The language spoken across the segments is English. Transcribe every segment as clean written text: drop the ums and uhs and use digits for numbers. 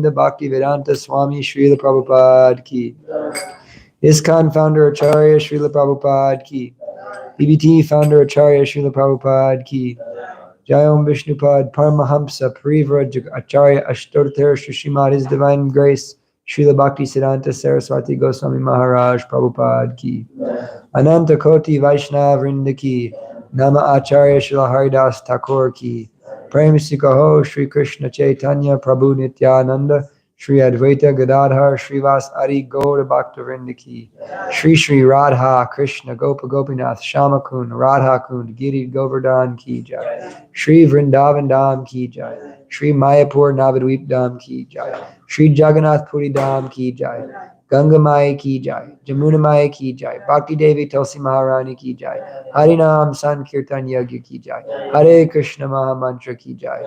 Bhakti Vedanta Swami Srila Prabhupada ki. ISKCON founder Acharya Srila Prabhupada ki. BBT founder Acharya Srila Prabhupada ki. Jayom Vishnupad Paramahamsa Parivra Acharya Ashtotter Srimad His Divine Grace Srila Bhakti Siddhanta Saraswati Goswami Maharaj Prabhupada ki. Ananta Koti Vaishnav Vrinda ki. Nama Acharya Srila Haridas Thakur ki. Prem Sikaho Shri Krishna Chaitanya Prabhu Nityananda Shri Advaita Gadadhar Srivas Adi Gaur Bhakta Vrinda ki. Shri Shri Radha Krishna Gopa Gopinath Shama Kund Radha Kund Giri Govardhan ki jai. Shri Vrindavan Dham ki jai. Shri Mayapur Navadvip Dham ki jai. Shri Jagannath Puri Dham ki jai. Ganga Maya ki jai. Jamuna Maya ki jai. Bhakti Devi Tulsi Maharani ki jai. Harinam Sankirtan Yagya ki jai. Hare Krishna Maha Mantra ki jai.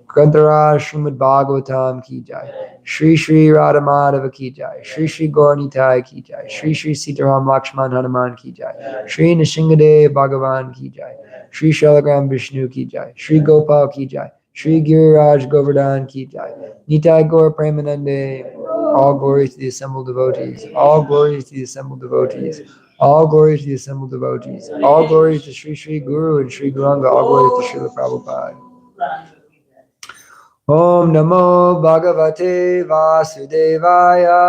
Grantaraj Srimad Bhagavatam ki jai. Shri Shri Radha Madhava ki jai. Shri Shri Gauranitai ki jai. Shri Shri Sitaram Lakshman Hanuman ki jai. Shri Nishingadev Bhagavan ki jai. Shri Shalagram Vishnu ki jai. Shri Gopal ki jai. Shri Giriraj Govardhan ki jai. Nitai Gaur Premanande. All glory to the assembled devotees. All glory to the assembled devotees. All glory to the assembled devotees. All glory to Sri Sri Guru and Sri Gauranga. All glory to Srila Prabhupada. Om Namo Bhagavate Vasudevaya.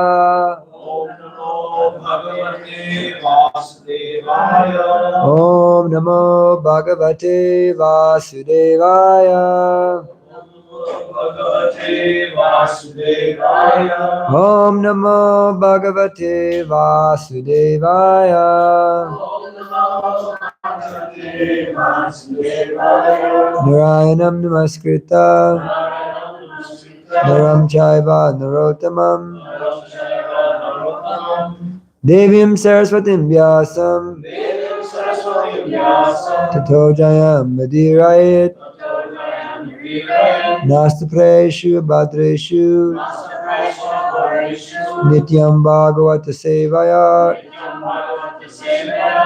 Om Namo Bhagavate Vasudevaya. Om Namo Bhagavate Vasudevaya. Bhagavate Vasudevaya. Om Namo Bhagavate Vasudevaya. Om Namo Bhagavate Vasudevaya. Narayanam Namaskritam Naram Chaiva Narottamam Devim Saraswatim Vyasam Tato Jayam Vadirayat Nastapreshu Bhadreshu Nityam Bhagavata Sevaya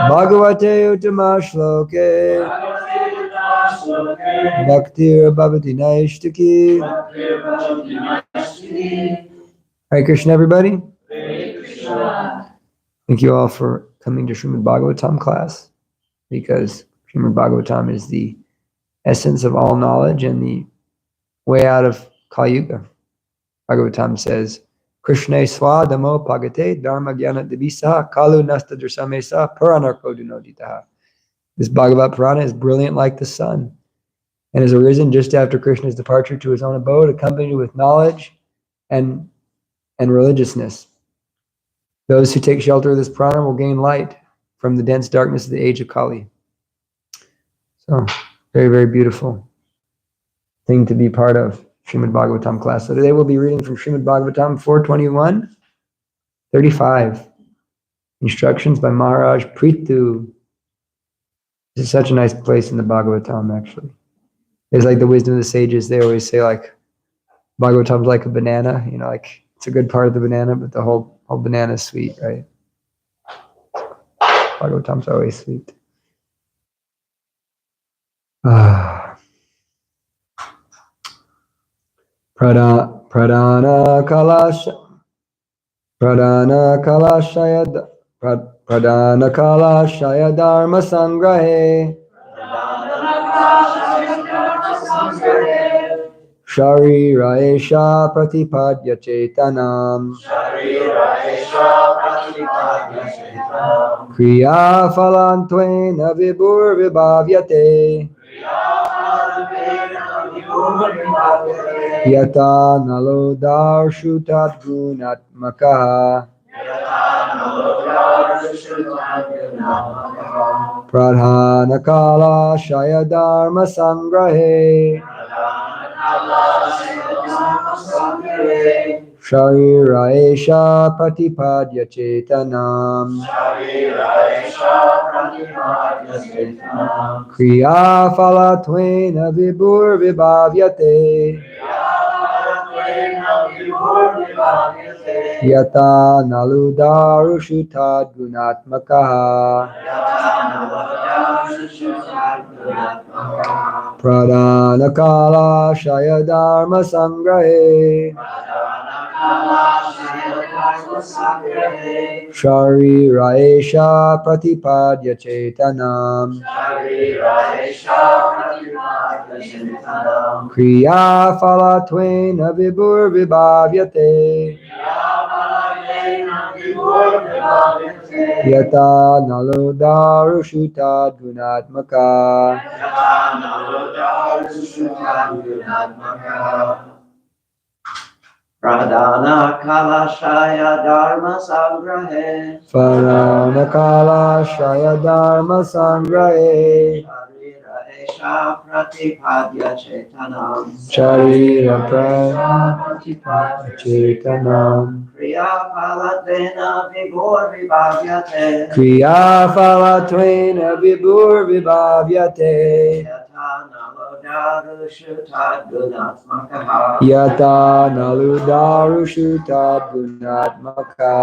Bhagavate Uttama Shloke Bhaktir Bhavati Naishtaki. Hare Krishna, everybody. Thank you all for coming to Srimad Bhagavatam class, because Srimad Bhagavatam is the essence of all knowledge and the way out of Kali Yuga. Bhagavatam says, Krishna swadamo pagate dharma jnana divisa kalu nasta drsamesa puranarko dunoditaha. This Bhagavad Purana is brilliant like the sun, and has arisen just after Krishna's departure to his own abode, accompanied with knowledge and religiousness. Those who take shelter of this Purana will gain light from the dense darkness of the age of Kali. So, very, very beautiful thing to be part of Srimad Bhagavatam class. So today we'll be reading from Srimad Bhagavatam 421:35. Instructions by Maharaj Prithu. This is such a nice place in the Bhagavatam, actually. It's like the wisdom of the sages. They always say, like, Bhagavatam's like a banana. You know, like, it's a good part of the banana, but the whole banana is sweet, right? Bhagavatam's always sweet. Pradana kalashaya dharma sangrahe Sharira esha pratipadya chetanam Kriya phalantvena vibhur vibhavyate Yata nalo darshutat gunatmakaha Pradhana kala shaya dharma sangrahe Sharira esha pratipadya chetanam Kriya phalattvena vibhur vibhavyate Yata naludarushutad gunatmakaha Pradana kala shaya dharma sangrahe Shariraesha Pratipadya Chetanam Kriya Falatvaina Vibhur Vibhavyate Yata Nalodarushuta Gunatmaka Pradana Kalashaya Dharma Sangrahe Paranakala Shaya Dharma Sangrahe Sharira Esha Pratipadya Chetanam Sharira Pratipadya Chetanam Kriya Palatvena Vibhor Vibhavyate Kriya Falatvaina Vibhur Vibhavyate Yata Nalodarushuta Gunatmakaha Yata Naludarushuta Gunatmaka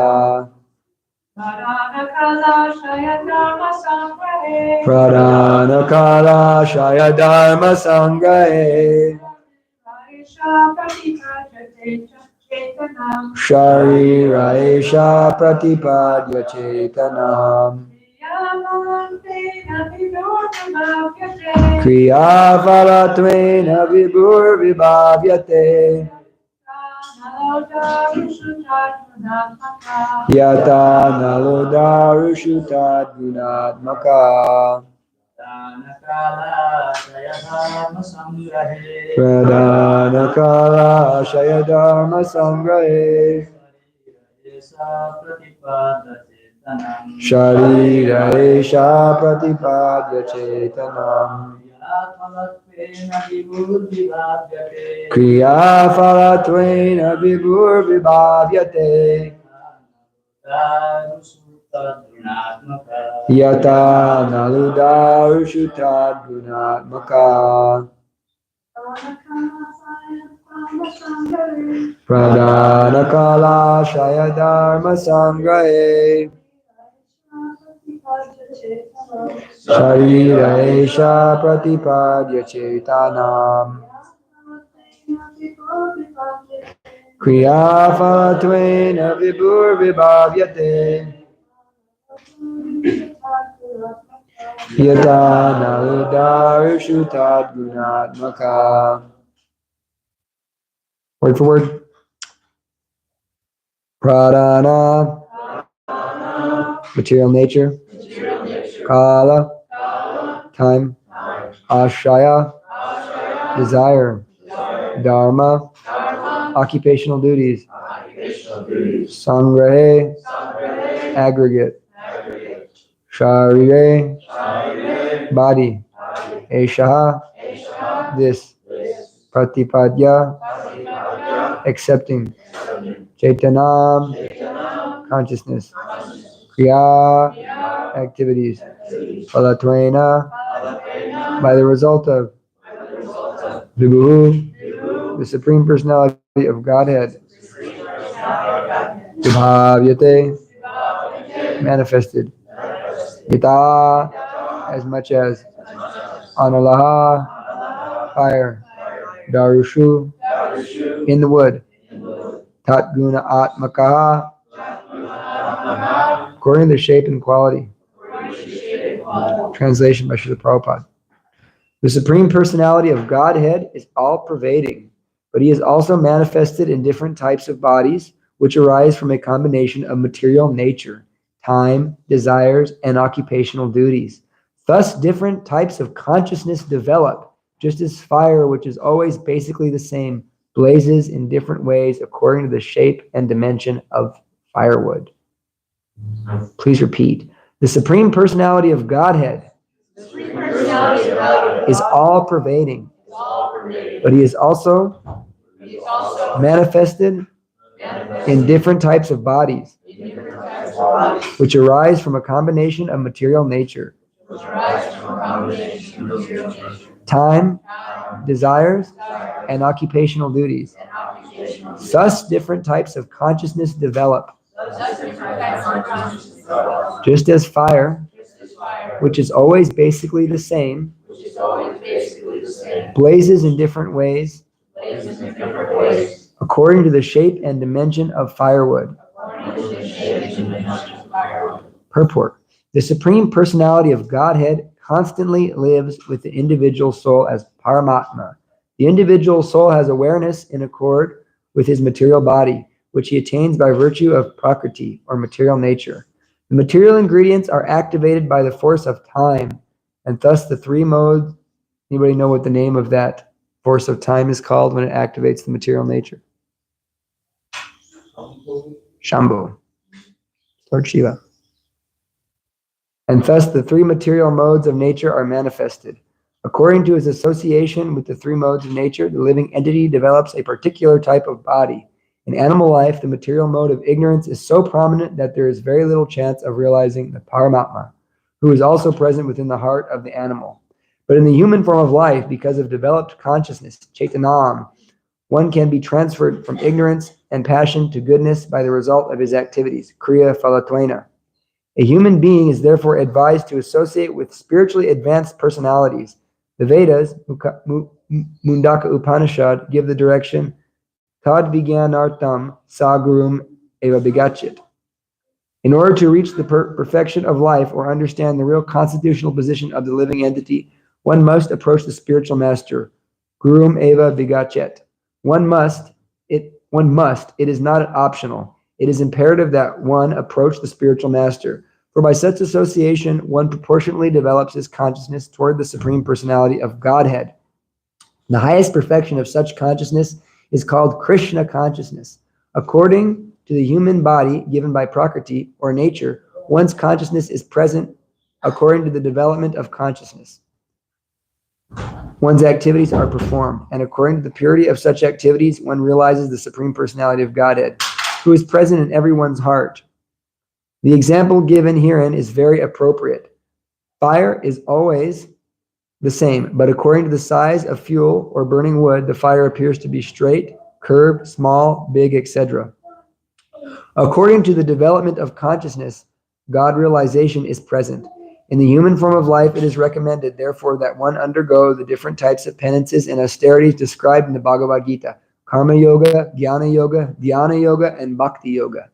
Pradhanakala Shaya Dharma Sangrahe Shariraesha Pratipadya Chetanam Kriya Falatvaina Vibhur Vibhavyate Yata Nalodarushuta Gunatmaka Pradhanakala Shaya Dharma Sangrahe Shariraesha Pratipadya Chetanam Kriya Falatvaina Vibhur Vibhavyate Yata Naludarushuta Gunatmaka Pradhanakala Shaya Dharma Sangrahe Shariraesha Pratipadya Chetanam Kriya Falatvaina Vibhur Vibhavyate Yata Naludarushuta Gunatmaka. Word for word. Pradhana, material nature. Kala, time. Ashraya, desire. Dharma, occupational duties. Sangrahe, aggregate. Sharire, body. Eshaha, this. Pratipadya, accepting. Chetanam, consciousness. Kriya, activities. Phalatvaina, by the result of. Vibhu, the Supreme Personality of Godhead. Vibhavyate, manifested. Yata, as much as. Analaha, fire. Darushu, in the wood. Tat guna atmakaha, according to the shape and quality. Translation by Srila Prabhupada. The Supreme Personality of Godhead is all-pervading, but he is also manifested in different types of bodies, which arise from a combination of material nature, time, desires, and occupational duties. Thus, different types of consciousness develop, just as fire, which is always basically the same, blazes in different ways according to the shape and dimension of firewood. Please repeat. The Supreme Personality of Godhead is all-pervading, but he is also manifested in different types of bodies, which arise from a combination of material nature, time, desires, and occupational duties. Thus, different types of consciousness develop, just as fire, which is always basically the same, blazes in different ways according to the shape and dimension of firewood. Purport. The Supreme Personality of Godhead constantly lives with the individual soul as Paramatma. The individual soul has awareness in accord with his material body, which he attains by virtue of Prakriti, or material nature. The material ingredients are activated by the force of time, and thus the three modes. Anybody know what the name of that force of time is called when it activates the material nature? Shambhu, Lord Shiva. And thus the three material modes of nature are manifested. According to his association with the three modes of nature, the living entity develops a particular type of body. In animal life, the material mode of ignorance is so prominent that there is very little chance of realizing the Paramatma, who is also present within the heart of the animal. But in the human form of life, because of developed consciousness, Chaitanam, one can be transferred from ignorance and passion to goodness by the result of his activities, Kriya Phalatvaina. A human being is therefore advised to associate with spiritually advanced personalities. The Vedas, Mundaka Upanishad, give the direction, Tad Vigyanartam Sagurum Eva Bigachit. In order to reach the perfection of life or understand the real constitutional position of the living entity, one must approach the spiritual master, Gurum Eva Bigachet. One must, it is not optional. It is imperative that one approach the spiritual master, for by such association, one proportionately develops his consciousness toward the Supreme Personality of Godhead. The highest perfection of such consciousness is called Krishna consciousness. According to the human body given by Prakriti, or nature, one's consciousness is present according to the development of consciousness. One's activities are performed, and according to the purity of such activities, one realizes the Supreme Personality of Godhead, who is present in everyone's heart. The example given herein is very appropriate. Fire is always the same, but according to the size of fuel or burning wood, the fire appears to be straight, curved, small, big, etc. According to the development of consciousness, God realization is present. In the human form of life, it is recommended, therefore, that one undergo the different types of penances and austerities described in the Bhagavad Gita: Karma Yoga, Jnana Yoga, Dhyana Yoga, and Bhakti Yoga.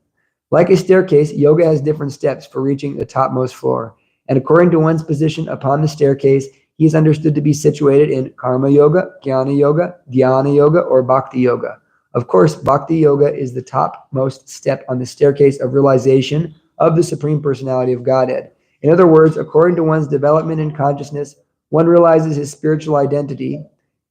Like a staircase, yoga has different steps for reaching the topmost floor, and according to one's position upon the staircase, he is understood to be situated in Karma Yoga, Jnana Yoga, Dhyana Yoga, or Bhakti Yoga. Of course, Bhakti Yoga is the topmost step on the staircase of realization of the Supreme Personality of Godhead. In other words, according to one's development in consciousness, one realizes his spiritual identity,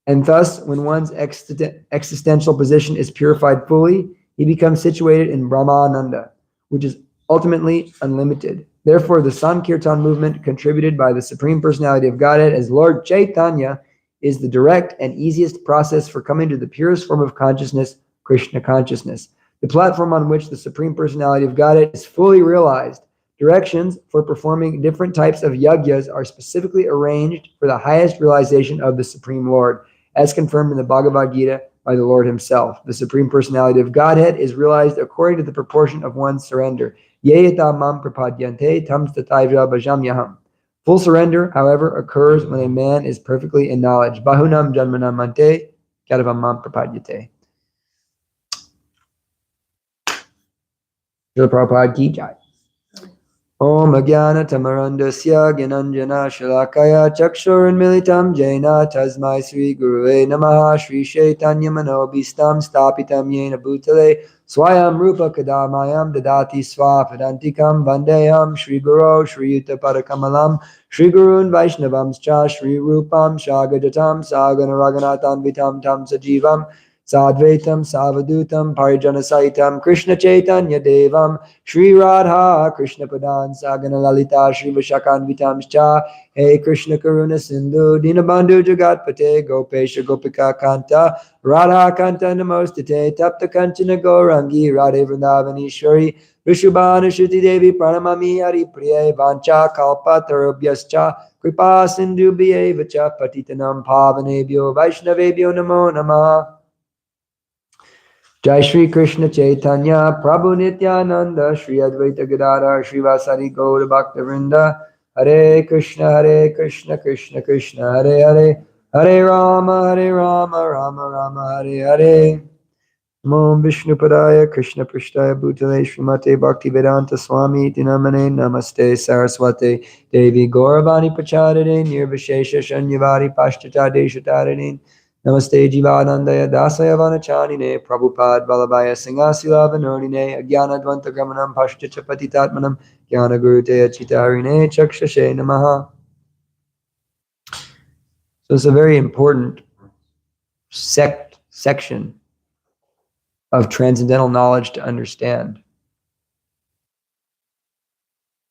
and thus, when one's existential position is purified fully, he becomes situated in Brahmananda, which is ultimately unlimited. Therefore, the Sankirtan movement contributed by the Supreme Personality of Godhead as Lord Chaitanya is the direct and easiest process for coming to the purest form of consciousness, Krishna consciousness, the platform on which the Supreme Personality of Godhead is fully realized. Directions for performing different types of yagyas are specifically arranged for the highest realization of the Supreme Lord, as confirmed in the Bhagavad Gita by the Lord himself. The Supreme Personality of Godhead is realized according to the proportion of one's surrender. Yeta mam prapadyante tam stataiva bhajamyaham. Full surrender, however, occurs when a man is perfectly in knowledge. Bahunam janmanam mante kadavam mam prapadyate. Srila Prabhupada ki jai. Om Ajnana Tamarandasya Gyananjana Shalakaya Chakshuranmilitam Jaina Tasmai Sri Gurue Namaha Sri Chaitanya Manobhistam Stapitam Yena Bhutale Swayam Rupa Kadamayam Dadati Swapadantikam Vandeham Sri Guru Sri Yuta Padakamalam Sri Gurun Vaishnavamscha Sri Rupam Shagajatam Sagana Raghunathan Vitam Tam Sajivam Sadvaitam Savadutam Parijana Saitam Krishna Chaitanya Devam Shri Radha Krishna Padan Sagana Lalita Shri Vishakan Vitamscha Hey Krishna Karuna Sindhu Dinabandhu Jagatpate Gopesha Gopika Kanta Radha Kanta Namostate Tapta Kanchana Gaurangi Radhe Vrindavanishwari Vishubhanu Shruti Devi Pranamami Hari Priye Vancha Kalpa Tarubhyascha Kripa Sindhu Bhyevacha Patitanam Pavanebhyo Vaishnavebhyo Namo Namah. Jai Shri Krishna Chaitanya Prabhu Nityananda Shri Advaita Gadadhar Shri Vasari Gaura Bhakta Vrinda Hare Krishna Krishna Krishna Hare Hare Hare Rama Rama Rama Hare Hare. Namo Vishnupadaya Krishna Prishtaya Bhutale Srimate Bhaktivedanta Swami Iti Namane Namaste Saraswate Devi Gauravani Pachadane Nirvishesha Shanyavari Pashtata Deshatadane Namaste Jivanandaya Dasaya Vanachanine Prabhupada Vallabhaya Singasila Vanurnine Agyana Dvanta Gramanam Pashtachapatitatmanam Jnana Gurute Achitarine Chakshashe Namaha. So it's a very important section of transcendental knowledge to understand.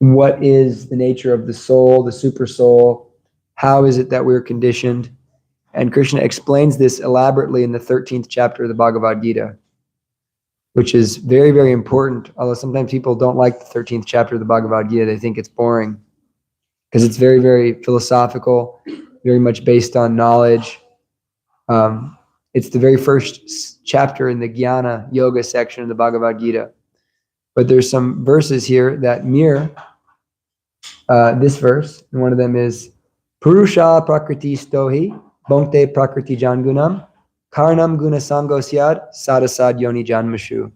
What is the nature of the soul, the super soul? How is it that we're conditioned? And Krishna explains this elaborately in the 13th chapter of the Bhagavad Gita, which is very, very important. Although sometimes people don't like the 13th chapter of the Bhagavad Gita. They think it's boring because it's very, very philosophical, very much based on knowledge. It's the very first chapter in the Jnana Yoga section of the Bhagavad Gita. But there's some verses here that mirror this verse, and one of them is Purusha Prakriti Stohi Bhakte Prakriti Jangunam Karnam Guna Sangosyad Sadasad Yoni Janmashu.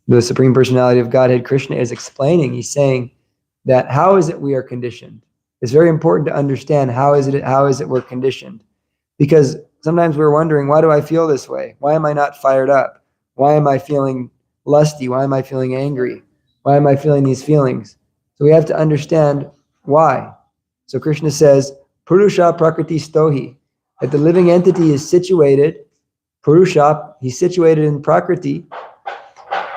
The Supreme Personality of Godhead Krishna is explaining, he's saying that how is it we are conditioned? It's very important to understand how is it we're conditioned. Because sometimes we're wondering, why do I feel this way? Why am I not fired up? Why am I feeling lusty? Why am I feeling angry? Why am I feeling these feelings? So we have to understand why. So Krishna says, Purusha Prakriti Stohi, that the living entity is situated, Purusha, he's situated in Prakriti,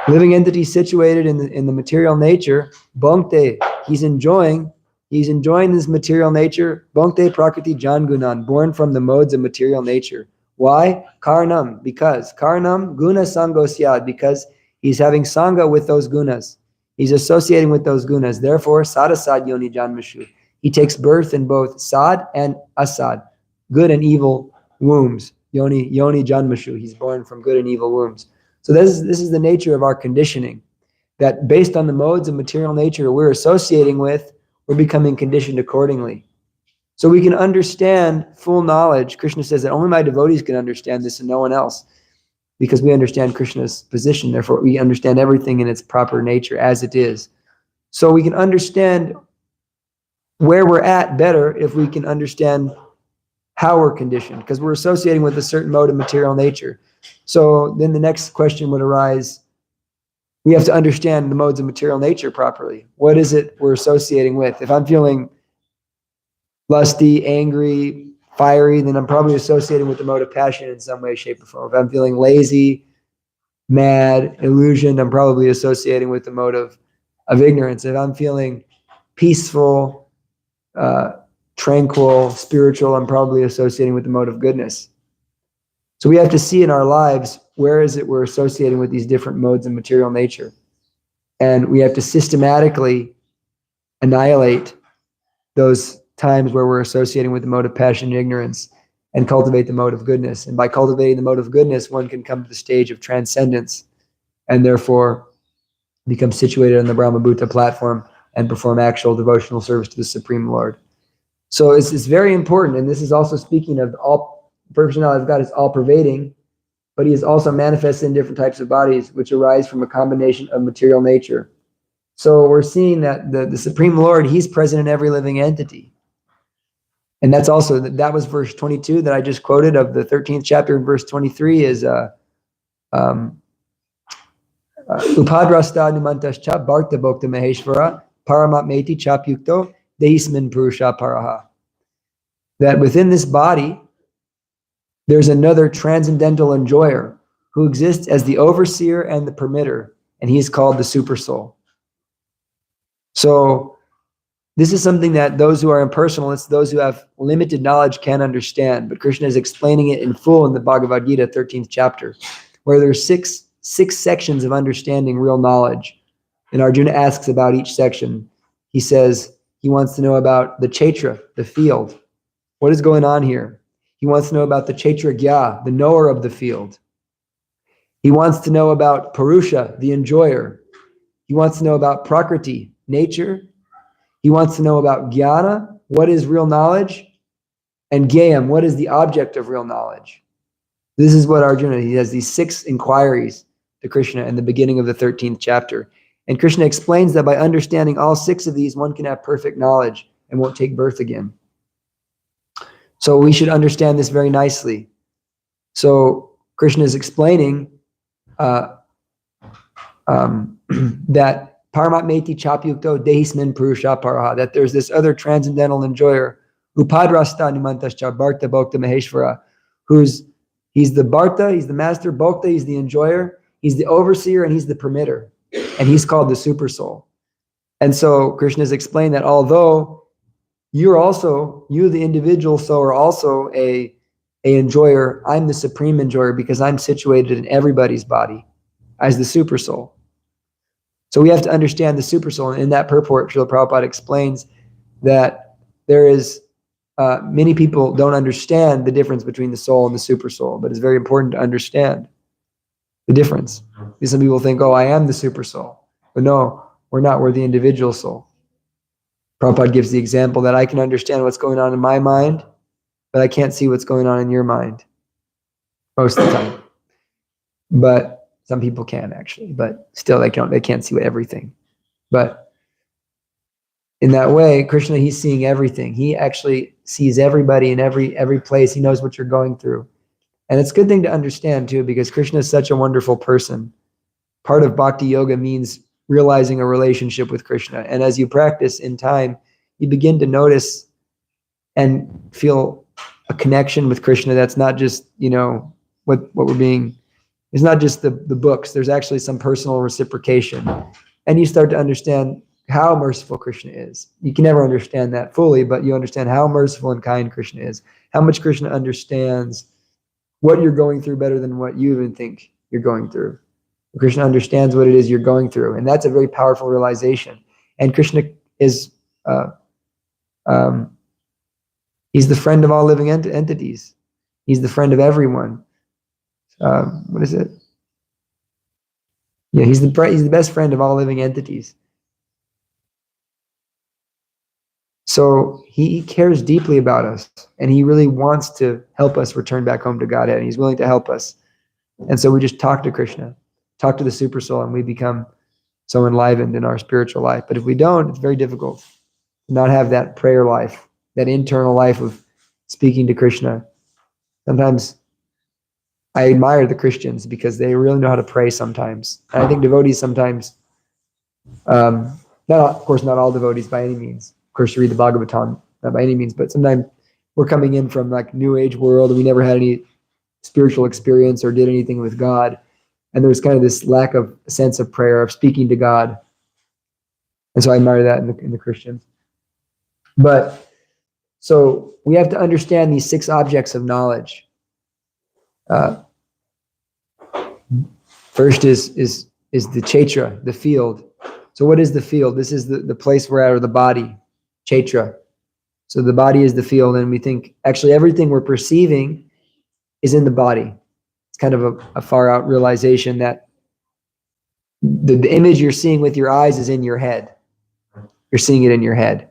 living entity situated in the material nature, Bhakte, he's enjoying this material nature, Bhakte Prakriti Jangunan, born from the modes of material nature. Why? Karnam, because. Karnam Guna Sangosyad, because he's having Sangha with those gunas. He's associating with those gunas. Therefore, Sadasad Yoni Janmashu. He takes birth in both Sad and Asad, good and evil wombs. Yoni Janmashu. He's born from good and evil wombs. So this is the nature of our conditioning, that based on the modes of material nature we're associating with, we're becoming conditioned accordingly. So we can understand full knowledge. Krishna says that only my devotees can understand this and no one else, because we understand Krishna's position. Therefore, we understand everything in its proper nature as it is. So we can understand where we're at better if we can understand how we're conditioned, because we're associating with a certain mode of material nature. So then the next question would arise, we have to understand the modes of material nature properly. What is it we're associating with? If I'm feeling lusty, angry, fiery, then I'm probably associating with the mode of passion in some way, shape, or form. If I'm feeling lazy, mad, illusioned, I'm probably associating with the mode of ignorance. If I'm feeling peaceful, tranquil, spiritual, I'm probably associating with the mode of goodness. So we have to see in our lives, where is it we're associating with these different modes of material nature? And we have to systematically annihilate those times where we're associating with the mode of passion and ignorance and cultivate the mode of goodness. And by cultivating the mode of goodness, one can come to the stage of transcendence and therefore become situated on the Brahmabhuta platform and perform actual devotional service to the Supreme Lord. So it's very important, and this is also speaking of all personality of God is all-pervading, but he is also manifested in different types of bodies, which arise from a combination of material nature. So we're seeing that the Supreme Lord, he's present in every living entity. And that's also, that was verse 22 that I just quoted of the 13th chapter. In verse 23 is Upadrasta Numantascha Bharta Bhokta Maheshvara Paramatmeti Chapyukto Deismin Purusha Paraha. That within this body, there's another transcendental enjoyer who exists as the overseer and the permitter, and he is called the super soul. So this is something that those who are impersonalists, those who have limited knowledge, can understand. But Krishna is explaining it in full in the Bhagavad Gita, 13th chapter, where there's six sections of understanding real knowledge. And Arjuna asks about each section. He says he wants to know about the Chaitra, the field. What is going on here? He wants to know about the Chaitragya, the knower of the field. He wants to know about Purusha, the enjoyer. He wants to know about Prakriti, nature. He wants to know about Jnana, what is real knowledge, and Gyam, what is the object of real knowledge. This is what Arjuna, he has these 6 inquiries to Krishna in the beginning of the 13th chapter. And Krishna explains that by understanding all 6 of these, one can have perfect knowledge and won't take birth again. So we should understand this very nicely. So Krishna is explaining that Paramatmeti Chapyukto Dehismin Purusha Paraha, that there's this other transcendental enjoyer, Upadrasta Numantascha Bharta Bhokta Maheshvara, he's the Bharta, he's the master, Bhokta, he's the enjoyer, he's the overseer, and he's the permitter. And he's called the super soul. And so Krishna has explained that although you, the individual soul, are also a enjoyer, I'm the supreme enjoyer because I'm situated in everybody's body as the super soul. So we have to understand the super soul. And in that purport, Srila Prabhupada explains that there is, many people don't understand the difference between the soul and the super soul, but it's very important to understand the difference. Because some people think, oh, I am the super soul. But no, we're not. We're the individual soul. Prabhupada gives the example that I can understand what's going on in my mind, but I can't see what's going on in your mind most of the time. But some people can actually, but still they can't see everything. But in that way, Krishna, he's seeing everything. He actually sees everybody in every place. He knows what you're going through. And it's a good thing to understand too, because Krishna is such a wonderful person. Part of bhakti yoga means realizing a relationship with Krishna. And as you practice in time, you begin to notice and feel a connection with Krishna that's not just, what we're being, it's not just the books. There's actually some personal reciprocation. And you start to understand how merciful Krishna is. You can never understand that fully, but you understand how merciful and kind Krishna is, how much Krishna understands what you're going through better than what you even think you're going through. Krishna understands what it is you're going through. And that's a very powerful realization. And Krishna is, he's the friend of all living entities. He's the friend of everyone. What is it? Yeah, he's the best friend of all living entities. So he cares deeply about us, and he really wants to help us return back home to Godhead, and he's willing to help us. And so we just talk to Krishna, talk to the super soul, and we become so enlivened in our spiritual life. But if we don't, it's very difficult to not have that prayer life, that internal life of speaking to Krishna. Sometimes I admire the Christians because they really know how to pray sometimes. And I think devotees sometimes, of course, not all devotees by any means. Of course, you read the Bhagavatam, not by any means, but sometimes we're coming in from like New Age world and we never had any spiritual experience or did anything with God. And there's kind of this lack of a sense of prayer, of speaking to God. And so I admire that in the Christians. But so we have to understand these 6 objects of knowledge. First is the Chaitra, the field. So what is the field? This is the place we're at, or the body, Chaitra. So the body is the field, and we think actually everything we're perceiving is in the body. It's kind of a far out realization that the image you're seeing with your eyes is in your head. You're seeing it in your head.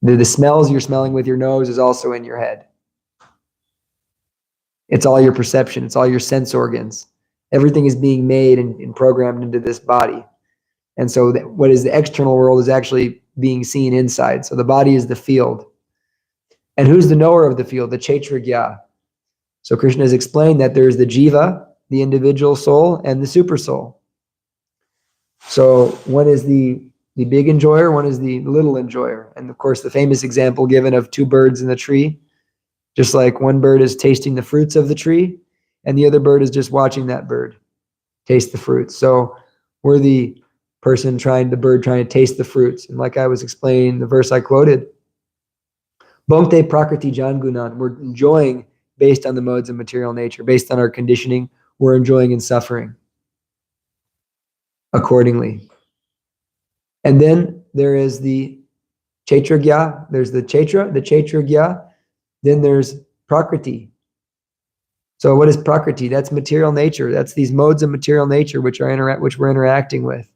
The smells you're smelling with your nose is also in your head. It's all your perception. It's all your sense organs. Everything is being made and programmed into this body. And so what is the external world is actually being seen inside. So the body is the field. And who's the knower of the field? The Kshetragya. So Krishna has explained that there's the Jiva, the individual soul, and the super soul. So one is the big enjoyer, one is the little enjoyer. And of course, the famous example given of 2 birds in the tree, just like one bird is tasting the fruits of the tree, and the other bird is just watching that bird taste the fruits. So we're the bird trying to taste the fruits. And like I was explaining, the verse I quoted, Bhakte Prakriti Jangunan, we're enjoying based on the modes of material nature, based on our conditioning, we're enjoying and suffering accordingly. And then there is the Kshetragya, there's the Kshetragya, then there's Prakriti. So what is Prakriti? That's material nature. That's these modes of material nature which we're interacting with.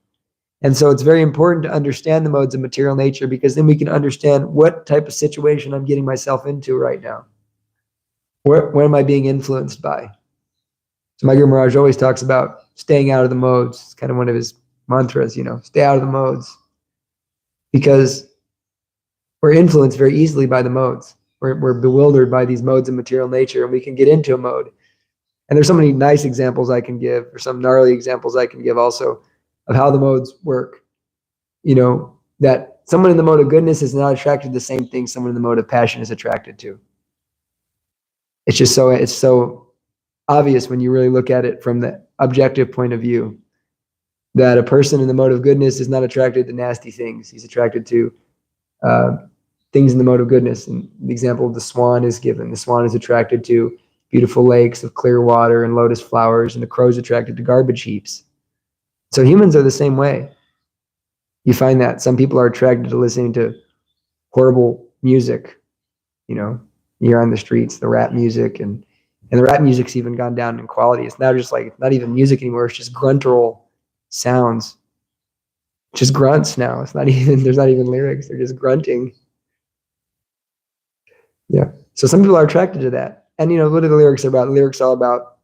And so it's very important to understand the modes of material nature, because then we can understand what type of situation I'm getting myself into right now. What am I being influenced by? So my Guru Maharaj always talks about staying out of the modes. It's kind of one of his mantras, stay out of the modes. Because we're influenced very easily by the modes. We're bewildered by these modes of material nature, and we can get into a mode. And there's so many nice examples I can give, or some gnarly examples I can give also, of how the modes work. That someone in the mode of goodness is not attracted to the same thing someone in the mode of passion is attracted to. It's so obvious when you really look at it from the objective point of view, that a person in the mode of goodness is not attracted to nasty things. He's attracted to things in the mode of goodness. And the example of the swan is given. The swan is attracted to beautiful lakes of clear water and lotus flowers, and the crow is attracted to garbage heaps. So humans are the same way. You find that some people are attracted to listening to horrible music. You hear on the streets, the rap music, and the rap music's even gone down in quality. It's now just like, not even music anymore. It's just gruntural sounds. Just grunts now. There's not even lyrics. They're just grunting. Yeah. So some people are attracted to that. And what are the lyrics about? The lyrics are all about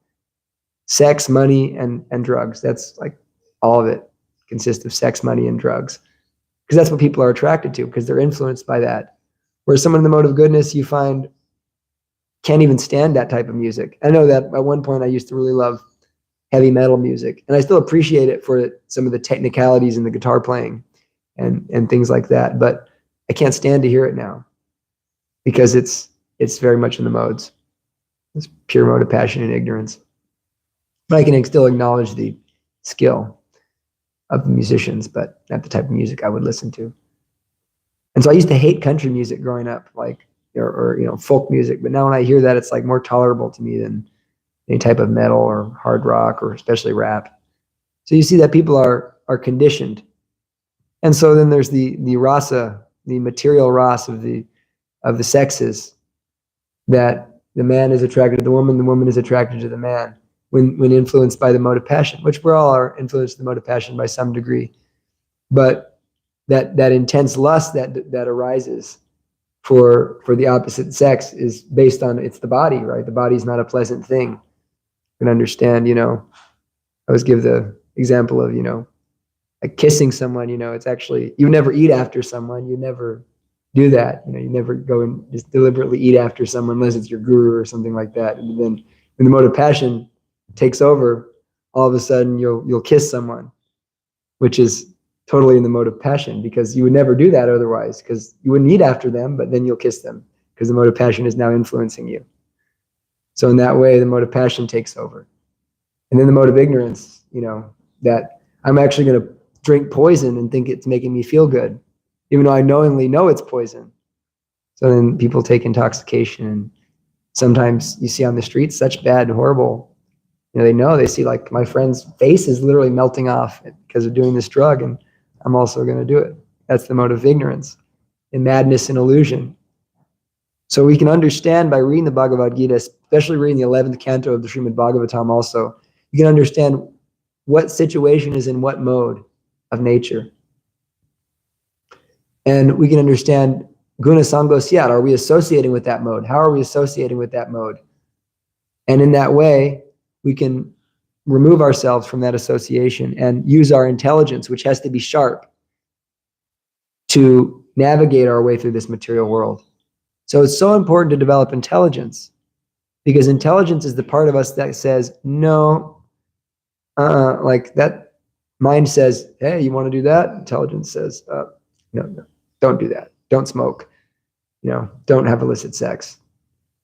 sex, money, and drugs. That's like all of it consists of sex, money, and drugs. Because that's what people are attracted to, because they're influenced by that. Whereas someone in the mode of goodness, you find, can't even stand that type of music. I know that at one point I used to really love heavy metal music, and I still appreciate it for some of the technicalities in the guitar playing and things like that. But I can't stand to hear it now, because it's very much in the modes. It's pure mode of passion and ignorance. But I can still acknowledge the skill of the musicians, but not the type of music I would listen to. And so I used to hate country music growing up, or folk music. But now when I hear that, it's like more tolerable to me than any type of metal or hard rock, or especially rap. So you see that people are conditioned. And so then there's the rasa, the material rasa of the sexes, that the man is attracted to the woman is attracted to the man, when influenced by the mode of passion, which we all are influenced by the mode of passion by some degree. But that intense lust that arises for the opposite sex is based on, it's the body, right? The body is not a pleasant thing. You can understand, I always give the example of, like kissing someone, it's actually, you never eat after someone, you never do that. You never go and just deliberately eat after someone unless it's your guru or something like that. And then when the mode of passion takes over, all of a sudden you'll kiss someone, which is totally in the mode of passion, because you would never do that otherwise, because you wouldn't eat after them, but then you'll kiss them because the mode of passion is now influencing you. So in that way, the mode of passion takes over. And then the mode of ignorance, that I'm actually going to drink poison and think it's making me feel good, even though I knowingly know it's poison. So then people take intoxication, and sometimes you see on the streets such bad, horrible, they see, like, my friend's face is literally melting off because of doing this drug, and I'm also going to do it. That's the mode of ignorance and madness and illusion. So we can understand by reading the Bhagavad Gita, especially reading the 11th canto of the Srimad Bhagavatam also, you can understand what situation is in what mode of nature. And we can understand guna sango syat. Are we associating with that mode? How are we associating with that mode? And in that way, we can remove ourselves from that association and use our intelligence, which has to be sharp, to navigate our way through this material world. So it's so important to develop intelligence, because intelligence is the part of us that says, no, like that mind says, hey, you want to do that? Intelligence says, no, don't do that. Don't smoke. Don't have illicit sex.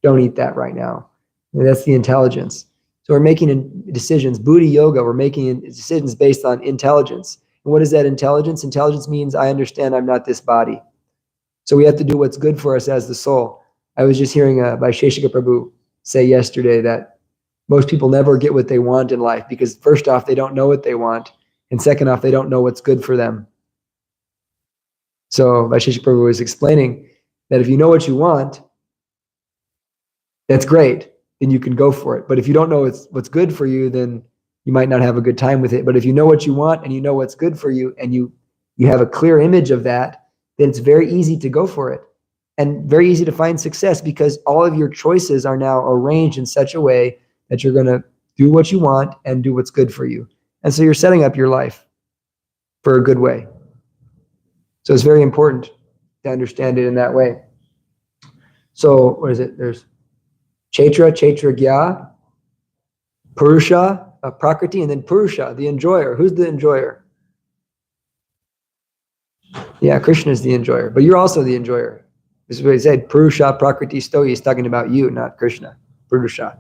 Don't eat that right now. And that's the intelligence. So we're making decisions, Buddhi yoga, we're making decisions based on intelligence. And what is that intelligence? Intelligence means I understand I'm not this body. So we have to do what's good for us as the soul. I was just hearing Vaisheshika Prabhu say yesterday that most people never get what they want in life, because first off, they don't know what they want. And second off, they don't know what's good for them. So Vaisheshika Prabhu was explaining that if you know what you want, that's great, then you can go for it. But if you don't know what's good for you, then you might not have a good time with it. But if you know what you want and you know what's good for you, and you have a clear image of that, then it's very easy to go for it and very easy to find success, because all of your choices are now arranged in such a way that you're going to do what you want and do what's good for you. And so you're setting up your life for a good way. So it's very important to understand it in that way. So what is it? There's Chaitra, Gya, Purusha, Prakriti, and then Purusha, the enjoyer. Who's the enjoyer? Yeah, Krishna is the enjoyer, but you're also the enjoyer. This is what he said, Purusha, Prakriti, Sto. He's talking about you, not Krishna, Purusha.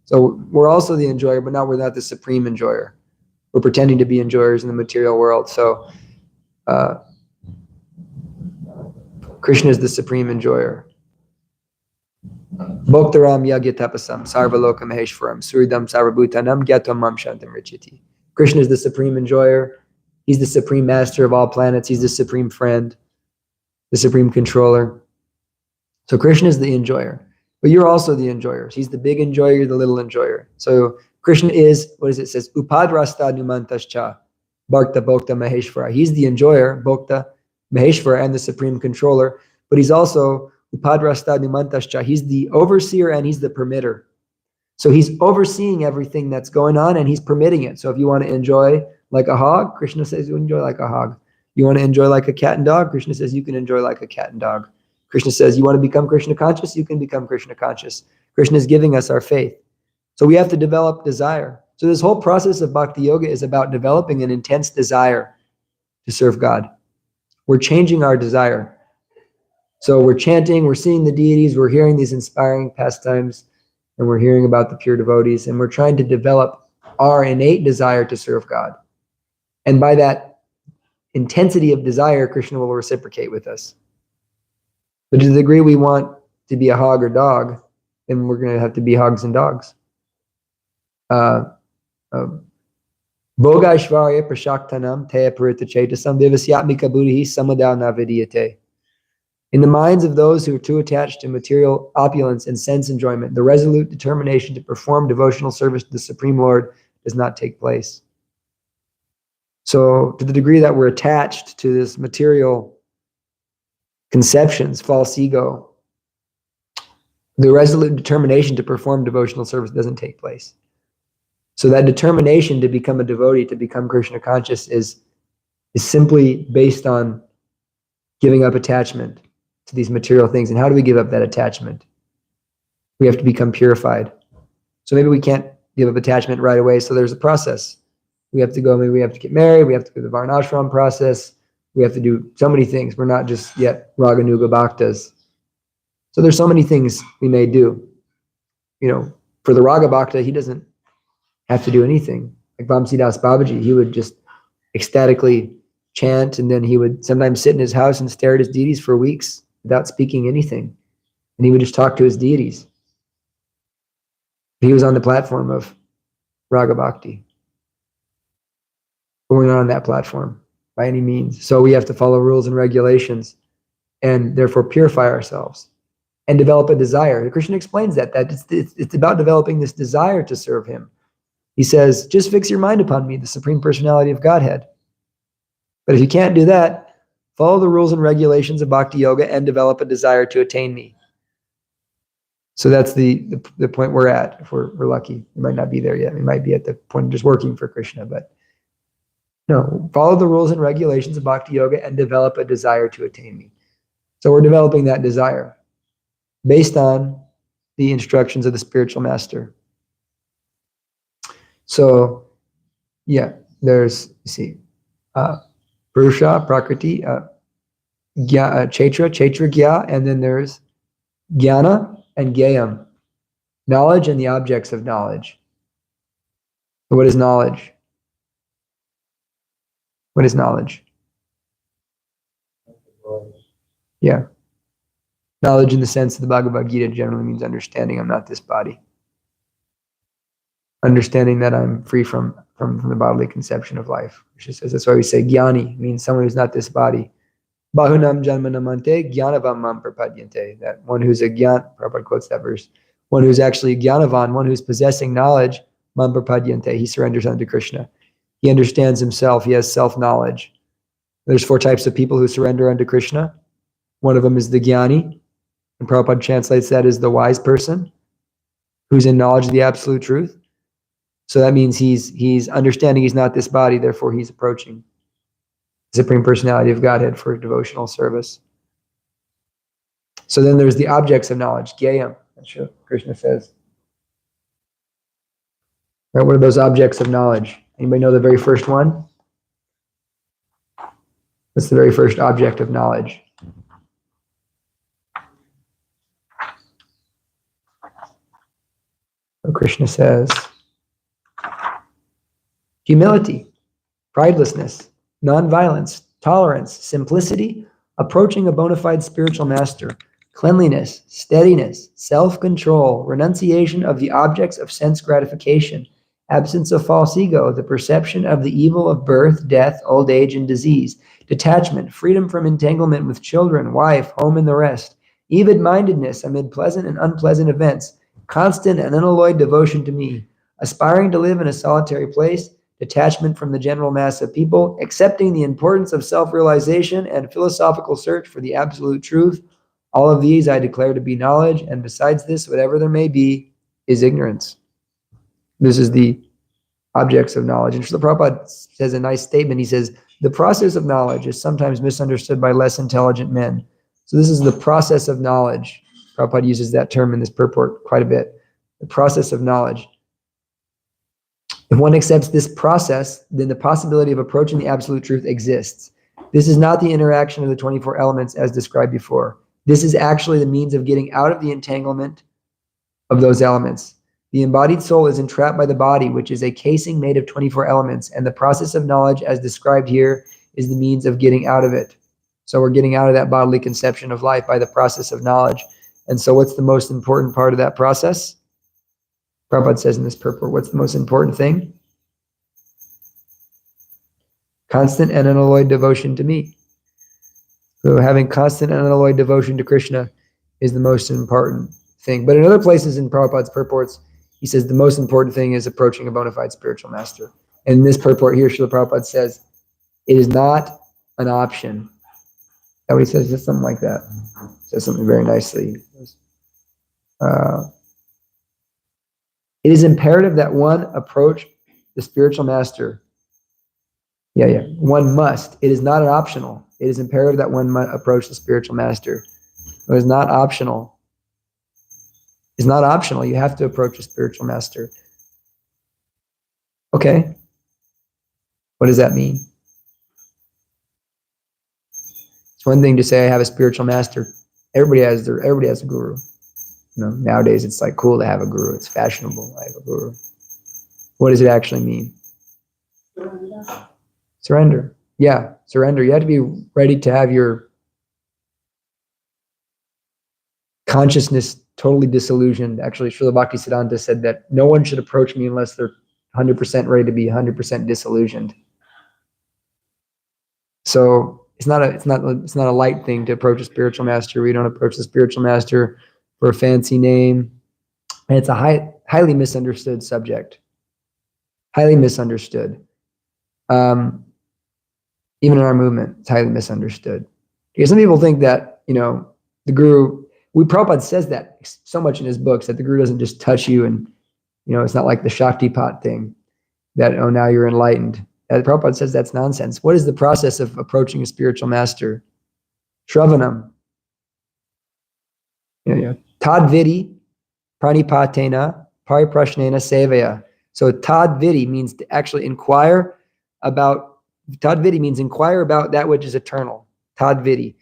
So we're also the enjoyer, but now we're not the supreme enjoyer. We're pretending to be enjoyers in the material world. So Krishna is the supreme enjoyer. Bhoktaram yagyatapasam sarvaloka maheshwaram suridam sarvabhutanam gyatam mam shantam richiti. Krishna is the supreme enjoyer. He's the supreme master of all planets. He's the supreme friend, the supreme controller. So Krishna is the enjoyer, but you're also the enjoyers. He's the big enjoyer, you're the little enjoyer. So Krishna is, what is it? It says, Upadrasta numantascha bhakta bhokta maheshwara. He's the enjoyer, bhokta maheshwara, and the supreme controller, but he's also Upadrasta numantascha. He's the overseer and he's the permitter. So he's overseeing everything that's going on and he's permitting it. So if you want to enjoy like a hog, Krishna says you enjoy like a hog. You want to enjoy like a cat and dog, Krishna says you can enjoy like a cat and dog. Krishna says you want to become Krishna conscious, you can become Krishna conscious. Krishna is giving us our faith. So we have to develop desire. So this whole process of bhakti yoga is about developing an intense desire to serve God. We're changing our desire. So we're chanting, we're seeing the deities, we're hearing these inspiring pastimes, and we're hearing about the pure devotees, and we're trying to develop our innate desire to serve God. And by that intensity of desire, Krishna will reciprocate with us. But to the degree we want to be a hog or dog, then we're going to have to be hogs and dogs. Bhogaishvarya prashaktanam teya parita chetasam vivasyatmika buddhi samadao navidiyate. In the minds of those who are too attached to material opulence and sense enjoyment, the resolute determination to perform devotional service to the Supreme Lord does not take place. So to the degree that we're attached to this material conceptions, false ego, the resolute determination to perform devotional service doesn't take place. So that determination to become a devotee, to become Krishna conscious is simply based on giving up attachment to these material things. And how do we give up that attachment? We have to become purified. So maybe we can't give up attachment right away. So there's a process. We have to go, maybe we have to get married. We have to go through the varnashram process. We have to do so many things. We're not just yet Raganuga Bhaktas. So there's so many things we may do. You know, for the Raga Bhakta, he doesn't have to do anything. Like Vamsidas Babaji, he would just ecstatically chant, and then he would sometimes sit in his house and stare at his deities for weeks without speaking anything. And he would just talk to his deities. He was on the platform of Raga Bhakti. But we're not on that platform by any means. So we have to follow rules and regulations and therefore purify ourselves and develop a desire. Krishna explains that it's about developing this desire to serve him. He says, just fix your mind upon me, the Supreme Personality of Godhead. But if you can't do that, follow the rules and regulations of Bhakti Yoga and develop a desire to attain me. So that's the point we're at. If we're lucky, we might not be there yet. We might be at the point of just working for Krishna, but no, follow the rules and regulations of Bhakti Yoga and develop a desire to attain me. So we're developing that desire based on the instructions of the spiritual master. So, yeah, there's, you see, Purusha, Prakriti, Chaitra, Gya, and then there's Jnana and Gyayam, knowledge and the objects of knowledge. So what is knowledge? What is knowledge? Yeah. Knowledge in the sense of the Bhagavad Gita generally means understanding I'm not this body. Understanding that I'm free from the bodily conception of life. She says that's why we say Jnani means someone who's not this body. Bahunam janmanamante jnanavam mam prapadyante. That one who's a jnana, Prabhupada quotes that verse. One who's actually jnanavan, one who's possessing knowledge, mam prapadyante. He surrenders unto Krishna. He understands himself. He has self-knowledge. There's 4 types of people who surrender unto Krishna. One of them is the jnani. And Prabhupada translates that as the wise person who's in knowledge of the absolute truth. So that means he's understanding he's not this body, therefore he's approaching the Supreme Personality of Godhead for devotional service. So then there's the objects of knowledge, Gyayam, that's what Krishna says. Right, what are those objects of knowledge? Anybody know the very first one? What's the very first object of knowledge? So Krishna says, humility, pridelessness, nonviolence, tolerance, simplicity, approaching a bona fide spiritual master, cleanliness, steadiness, self-control, renunciation of the objects of sense gratification, absence of false ego, the perception of the evil of birth, death, old age, and disease, detachment, freedom from entanglement with children, wife, home, and the rest, even-mindedness amid pleasant and unpleasant events, constant and unalloyed devotion to me, aspiring to live in a solitary place, detachment from the general mass of people, accepting the importance of self-realization and philosophical search for the absolute truth. All of these I declare to be knowledge, and besides this, whatever there may be, is ignorance. This is the objects of knowledge. And Srila Prabhupada says a nice statement. He says, the process of knowledge is sometimes misunderstood by less intelligent men. So this is the process of knowledge. Prabhupada uses that term in this purport quite a bit. The process of knowledge. If one accepts this process, then the possibility of approaching the absolute truth exists. This is not the interaction of the 24 elements as described before. This is actually the means of getting out of the entanglement of those elements. The embodied soul is entrapped by the body, which is a casing made of 24 elements, and the process of knowledge as described here is the means of getting out of it. So we're getting out of that bodily conception of life by the process of knowledge. And so what's the most important part of that process? Prabhupada says in this purport, what's the most important thing? Constant and unalloyed devotion to me. So having constant and unalloyed devotion to Krishna is the most important thing. But in other places in Prabhupada's purports, he says the most important thing is approaching a bona fide spiritual master. And in this purport here, Srila Prabhupada says, it is not an option. That what he says? Just something like that. He says something very nicely. It is imperative that one approach the spiritual master. One must. It is not an optional. It is imperative that one must approach the spiritual master. It is not optional. It's not optional. You have to approach a spiritual master. Okay. What does that mean? It's one thing to say I have a spiritual master. Everybody has a guru. You know, nowadays it's like cool to have a guru. It's fashionable. I have a guru. What does it actually mean? Surrender. Yeah, surrender. You have to be ready to have your consciousness totally disillusioned. Actually, Srila Bhaktisiddhanta said that no one should approach me unless they're 100% ready to be 100% disillusioned. So it's not a light thing to approach a spiritual master. We don't approach the spiritual master for a fancy name. And it's a highly misunderstood subject. Highly misunderstood. Even in our movement, it's highly misunderstood. Because some people think that, you know, the guru, Prabhupada says that so much in his books, that the guru doesn't just touch you and, you know, it's not like the Shaktipat thing that, oh, now you're enlightened. Prabhupada says that's nonsense. What is the process of approaching a spiritual master? Shravanam. Tadvidi pranipatena pariprashnena sevaya. So tadvidi means to actually inquire about, tadvidi means inquire about that which is eternal. Tadvidi.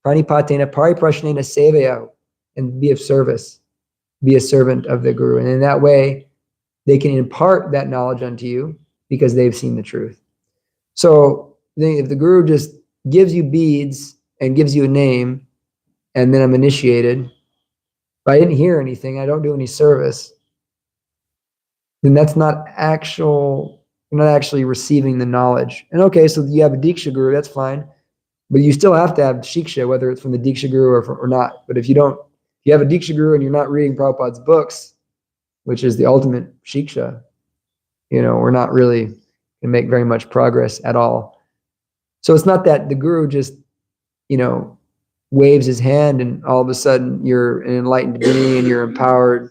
Pranipatena pariprashnena sevaya, and be of service. Be a servant of the guru. And in that way, they can impart that knowledge unto you because they've seen the truth. So if the guru just gives you beads and gives you a name, and then I'm initiated, but I didn't hear anything, I don't do any service, then that's not actual, you're not actually receiving the knowledge. And okay, so you have a Diksha guru, that's fine, but you still have to have Shiksha, whether it's from the Diksha guru or not. But if you have a Diksha guru and you're not reading Prabhupada's books, which is the ultimate Shiksha, you know, we're not really going to make very much progress at all. So it's not that the guru just, you know, waves his hand and all of a sudden you're an enlightened being and you're empowered.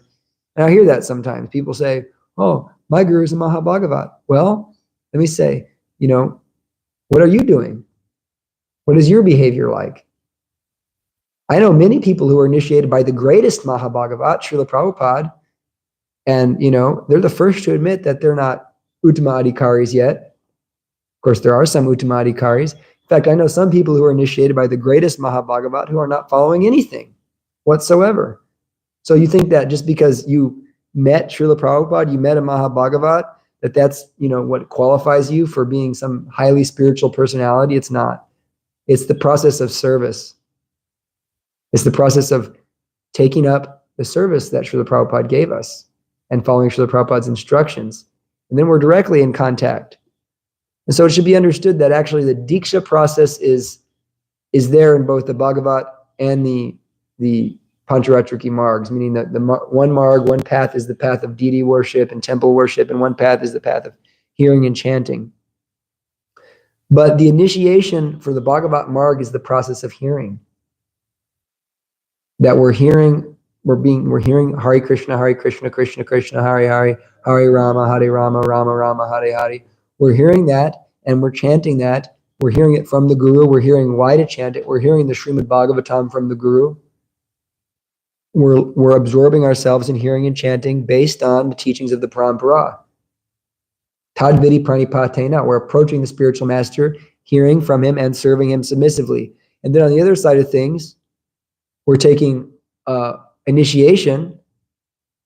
And I hear that sometimes. People say, oh, my guru is a Mahabhagavat. Well, let me say, what are you doing? What is your behavior like? I know many people who are initiated by the greatest Mahabhagavat, Srila Prabhupada, and, they're the first to admit that they're not Uttama Adhikaris yet. Of course, there are some Uttama Adhikaris. In fact, I know some people who are initiated by the greatest Mahabhagavat who are not following anything whatsoever. So you think that just because you met Srila Prabhupada, you met a Mahabhagavat, that's, what qualifies you for being some highly spiritual personality? It's not. It's the process of service. It's the process of taking up the service that Srila Prabhupada gave us and following Srila Prabhupada's instructions. And then we're directly in contact. And so it should be understood that actually the Diksha process is there in both the Bhagavat and the Pancharatriki margs, meaning that the one marg, one path is the path of deity worship and temple worship, and one path is the path of hearing and chanting. But the initiation for the Bhagavat marg is the process of hearing. That we're hearing Hare Krishna, Krishna Krishna, Hare Hare, Hare Rama, Rama Rama, Hare Hare. We're hearing that and we're chanting that. We're hearing it from the Guru. We're hearing why to chant it. We're hearing the Srimad Bhagavatam from the Guru. We're absorbing ourselves in hearing and chanting based on the teachings of the Parampara. Tadvidi pranipatena. We're approaching the spiritual master, hearing from him and serving him submissively. And then on the other side of things, we're taking initiation,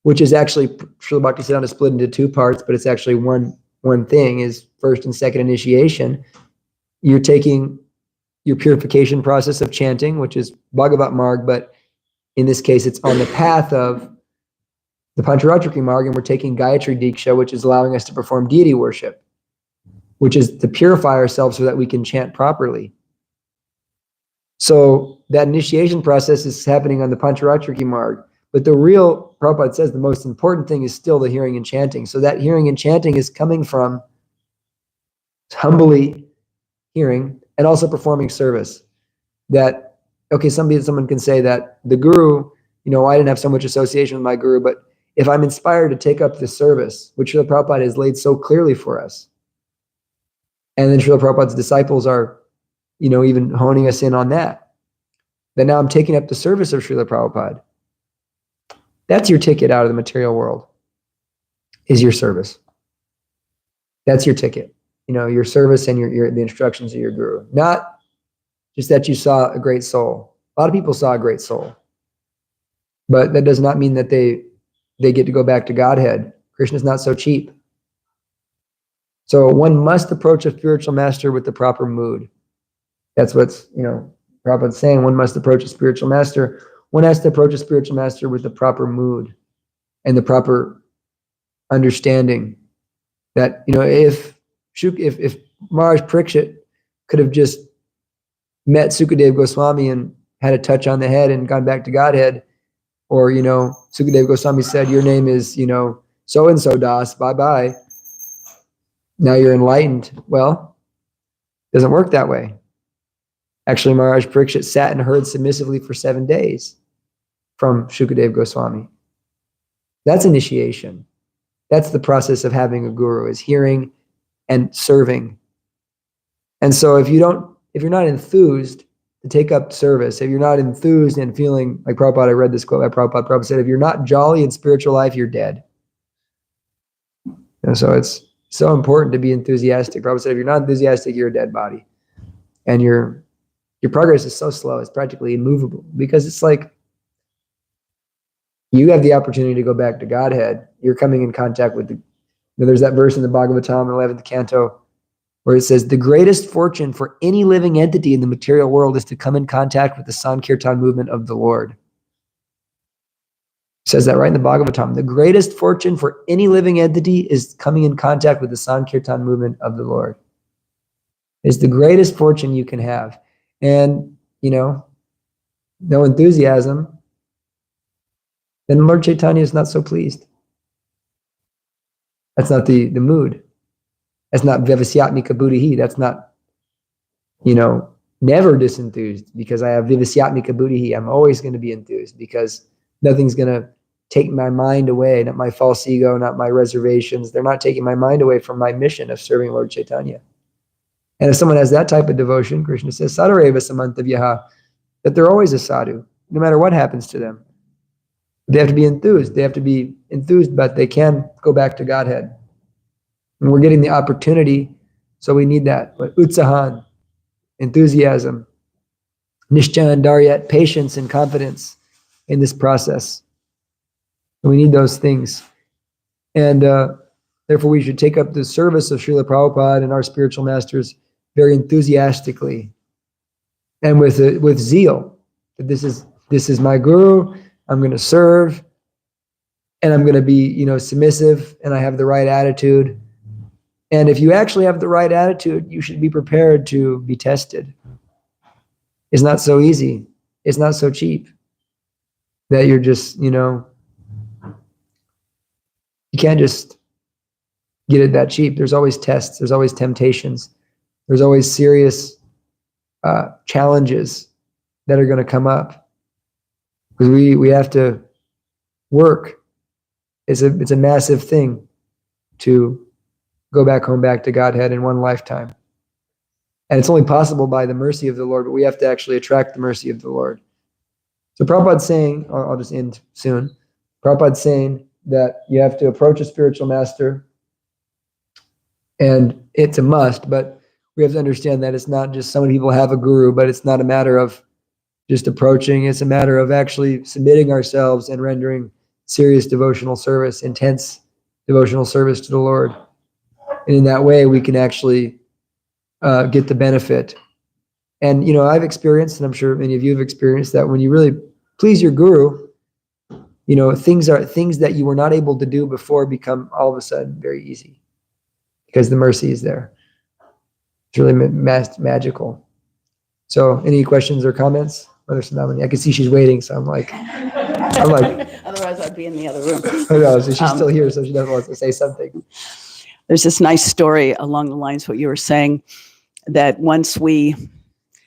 which is actually, Srila Bhaktisiddhanta is split into two parts, but it's actually one thing, is first and second initiation. You're taking your purification process of chanting, which is Bhagavat Marg, but in this case, it's on the path of the Pancharatriki Marg, and we're taking Gayatri Diksha, which is allowing us to perform deity worship, which is to purify ourselves so that we can chant properly. So that initiation process is happening on the Pancharatriki Marg, but the real, Prabhupada says, the most important thing is still the hearing and chanting. So that hearing and chanting is coming from humbly hearing and also performing service. That, okay, someone can say that the Guru, I didn't have so much association with my Guru, but if I'm inspired to take up this service, which Srila Prabhupada has laid so clearly for us, and then Srila Prabhupada's disciples are, even honing us in on that, then now I'm taking up the service of Srila Prabhupada. That's your ticket out of the material world, is your service. That's your ticket. Your service and the instructions of your Guru. Not just that you saw a great soul. A lot of people saw a great soul, but that does not mean that they get to go back to Godhead. Krishna's not so cheap. So one must approach a spiritual master with the proper mood. That's what's, Prabhupada's saying. One must approach a spiritual master. One has to approach a spiritual master with the proper mood and the proper understanding that, if Maharaj Parikshit could have just met Sukadeva Goswami and had a touch on the head and gone back to Godhead, or, Sukadeva Goswami said, your name is, so-and-so Das, bye-bye. Now you're enlightened. Well, it doesn't work that way. Actually, Maharaj Parikshit sat and heard submissively for 7 days from Sukadeva Goswami. That's initiation. That's the process of having a guru, is hearing and serving. And so if you're not enthused to take up service, if you're not enthused and feeling like Prabhupada, I read this quote by Prabhupada. Prabhupada said, if you're not jolly in spiritual life, you're dead. And so it's so important to be enthusiastic. Prabhupada said, if you're not enthusiastic, you're a dead body. And your progress is so slow, it's practically immovable, because it's like you have the opportunity to go back to Godhead. You're coming in contact with there's that verse in the Bhagavatam, 11th canto, where it says, the greatest fortune for any living entity in the material world is to come in contact with the Sankirtan movement of the Lord. It says that right in the Bhagavatam. The greatest fortune for any living entity is coming in contact with the Sankirtan movement of the Lord. It's the greatest fortune you can have. And, no enthusiasm, then Lord Chaitanya is not so pleased. That's not the mood. That's not Vivasyatmika Buddhihi. That's not, never disenthused, because I have Vivasyatmika Buddhihi. I'm always going to be enthused, because nothing's going to take my mind away, not my false ego, not my reservations. They're not taking my mind away from my mission of serving Lord Chaitanya. And if someone has that type of devotion, Krishna says, Sadareva samantavyaha, that they're always a sadhu, no matter what happens to them. They have to be enthused. They have to be enthused, but they can go back to Godhead. And we're getting the opportunity, so we need that. But utsahan, enthusiasm, nishchan daryat, patience and confidence in this process. And we need those things. And therefore, we should take up the service of Srila Prabhupada and our spiritual masters very enthusiastically and with zeal. That this is my guru. I'm going to serve, and I'm going to be, submissive, and I have the right attitude. And if you actually have the right attitude, you should be prepared to be tested. It's not so easy. It's not so cheap that you're just, you can't just get it that cheap. There's always tests. There's always temptations. There's always serious challenges that are going to come up. Because we have to work. It's a massive thing to go back to Godhead in one lifetime. And it's only possible by the mercy of the Lord, but we have to actually attract the mercy of the Lord. So Prabhupada's saying, I'll just end soon. Prabhupada's saying that you have to approach a spiritual master, and it's a must, but we have to understand that it's not just so many people have a guru, but it's not a matter of just approaching. It's a matter of actually submitting ourselves and rendering serious devotional service, intense devotional service to the Lord. And in that way, we can actually get the benefit. And, I've experienced, and I'm sure many of you have experienced, that when you really please your guru, things that you were not able to do before become all of a sudden very easy because the mercy is there. It's really magical. So any questions or comments? Mother Sundamani, I can see she's waiting, so I'm like, otherwise I'd be in the other room. I know, so she's still here, so she definitely wants to say something. There's this nice story along the lines of what you were saying, that once we,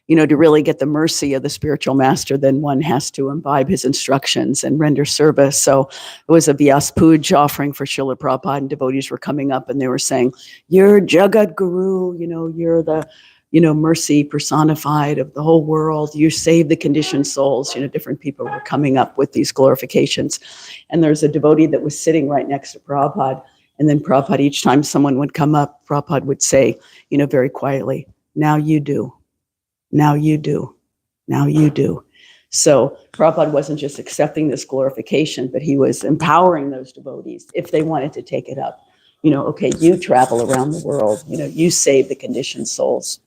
to really get the mercy of the spiritual master, then one has to imbibe his instructions and render service. So it was a Vyas Puj offering for Srila Prabhupada, and devotees were coming up and they were saying, you're Jagat Guru, you're the mercy personified of the whole world. You save the conditioned souls. Different people were coming up with these glorifications. And there's a devotee that was sitting right next to Prabhupada. And then Prabhupada, each time someone would come up, Prabhupada would say, very quietly, now you do, now you do, now you do. So Prabhupada wasn't just accepting this glorification, but he was empowering those devotees if they wanted to take it up. Okay, you travel around the world, you save the conditioned souls.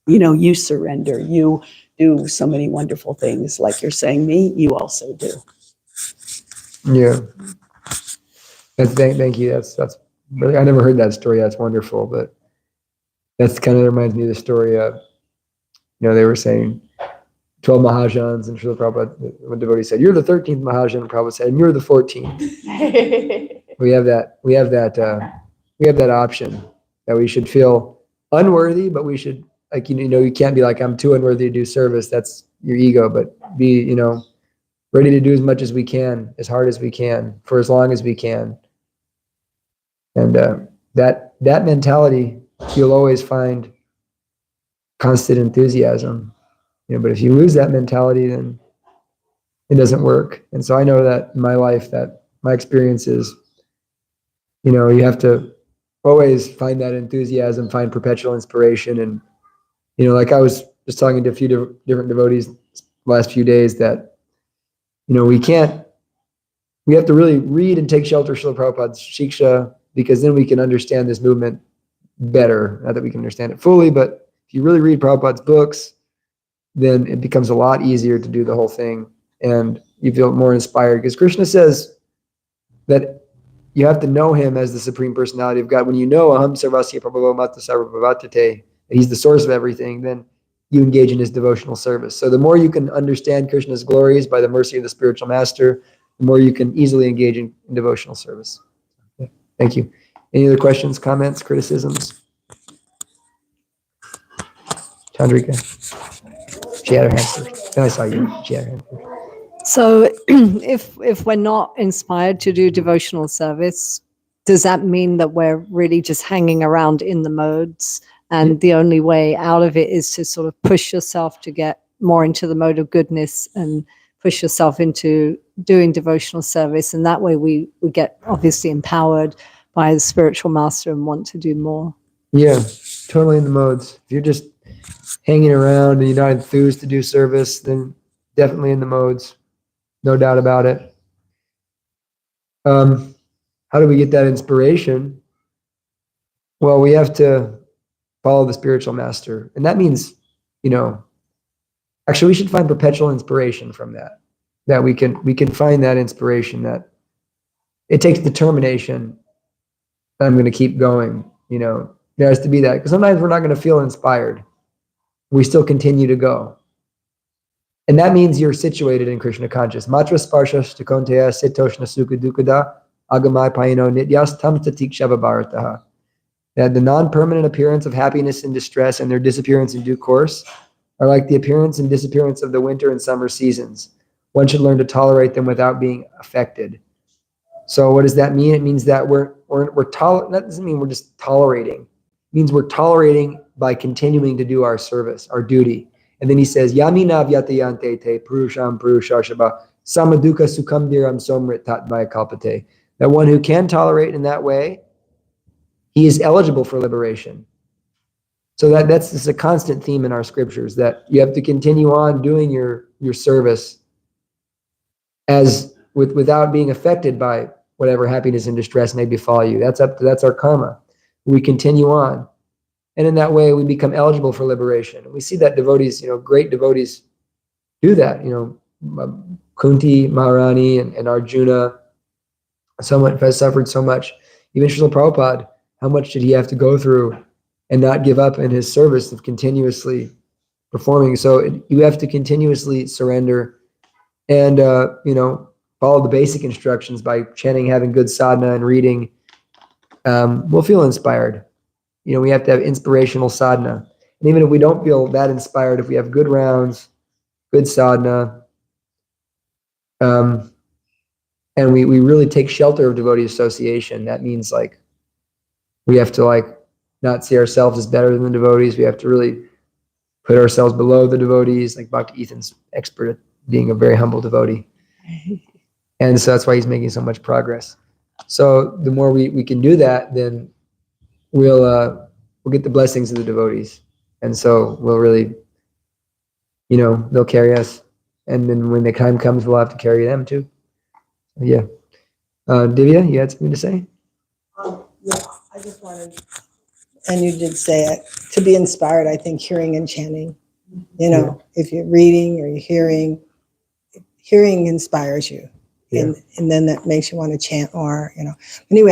You surrender, you do so many wonderful things. Like you're saying me, you also do. Yeah. Thank you. That's really, I never heard that story. That's wonderful. But that's kind of reminds me of the story of, they were saying 12 Mahajans, and Srila Prabhupada, when devotee said, you're the 13th Mahajan, and Prabhupada said, and you're the 14th. we have that option that we should feel unworthy, but we should, you can't be like, I'm too unworthy to do service. That's your ego, but be, ready to do as much as we can, as hard as we can, for as long as we can. And that mentality, you'll always find constant enthusiasm. But if you lose that mentality, then it doesn't work. And so I know that in my life, that my experience is, you have to always find that enthusiasm, find perpetual inspiration. And, like I was just talking to a few different devotees the last few days, that, we have to really read and take shelter of Srila Prabhupada's Shiksha, because then we can understand this movement better. Not that we can understand it fully, but if you really read Prabhupada's books, then it becomes a lot easier to do the whole thing, and you feel more inspired. Because Krishna says that you have to know him as the Supreme Personality of God. When you know Aham Sarvasya Prabhavo Mata Sarvabhavatate, that he's the source of everything, then you engage in his devotional service. So the more you can understand Krishna's glories by the mercy of the spiritual master, the more you can easily engage in devotional service. Okay. Thank you. Any other questions, comments, criticisms? Chandrika. She had her hand first. Then I saw you. She had her hand first. So if we're not inspired to do devotional service, does that mean that we're really just hanging around in the modes, and the only way out of it is to sort of push yourself to get more into the mode of goodness and push yourself into doing devotional service, and that way we get obviously empowered by the spiritual master and want to do more? Yeah, totally in the modes. If you're just hanging around and you're not enthused to do service, then definitely in the modes. No doubt about it. How do we get that inspiration? Well, we have to follow the spiritual master. And that means, actually we should find perpetual inspiration from that. That we can find that inspiration, that it takes determination that I'm going to keep going, There has to be that. Because sometimes we're not going to feel inspired. We still continue to go. And that means you're situated in Krishna conscious. Matra sparsha shtakonteya sitoshna sukha dukada agamai payano nityas tam tatik shababharataha. That the non-permanent appearance of happiness and distress and their disappearance in due course are like the appearance and disappearance of the winter and summer seasons. One should learn to tolerate them without being affected. So what does that mean? It means that that doesn't mean we're just tolerating. It means we're tolerating by continuing to do our service, our duty. And then he says, Yamina vyatayante te purusham purushashaba samaduka sukham diram somrit tatmaya kalpate. That one who can tolerate in that way, he is eligible for liberation. So that's just a constant theme in our scriptures, that you have to continue on doing your service without being affected by whatever happiness and distress may befall you. That's our karma. We continue on. And in that way, we become eligible for liberation. And we see that devotees, great devotees do that. Kunti Maharani and Arjuna, someone has suffered so much. Even Srila Prabhupada, how much did he have to go through and not give up in his service of continuously performing? So you have to continuously surrender and, follow the basic instructions by chanting, having good sadhana and reading. We'll feel inspired. We have to have inspirational sadhana. And even if we don't feel that inspired, if we have good rounds, good sadhana, and we really take shelter of devotee association, that means we have to not see ourselves as better than the devotees. We have to really put ourselves below the devotees. Like Bhakti Ethan's expert at being a very humble devotee. And so that's why he's making so much progress. So the more we can do that, then we'll get the blessings of the devotees. And so we'll really, they'll carry us. And then when the time comes, we'll have to carry them too. Yeah. Divya, you had something to say? Yeah, I just wanted, and you did say it, to be inspired, I think hearing and chanting, if you're reading or you're hearing inspires you. Yeah. And then that makes you want to chant more, Anyway,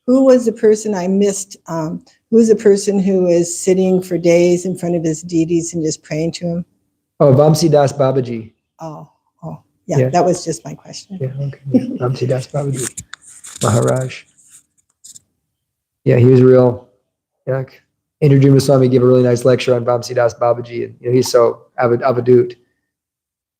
who was the person I missed? Who was the person who is sitting for days in front of his deities and just praying to him? Oh, Vamsi Das Babaji. Oh, yeah, that was just my question. Yeah, okay. Vamsi Das Babaji. Maharaj. Yeah, he was real. Indra Swami gave a really nice lecture on Vamsi Das Babaji, and he's so avadut.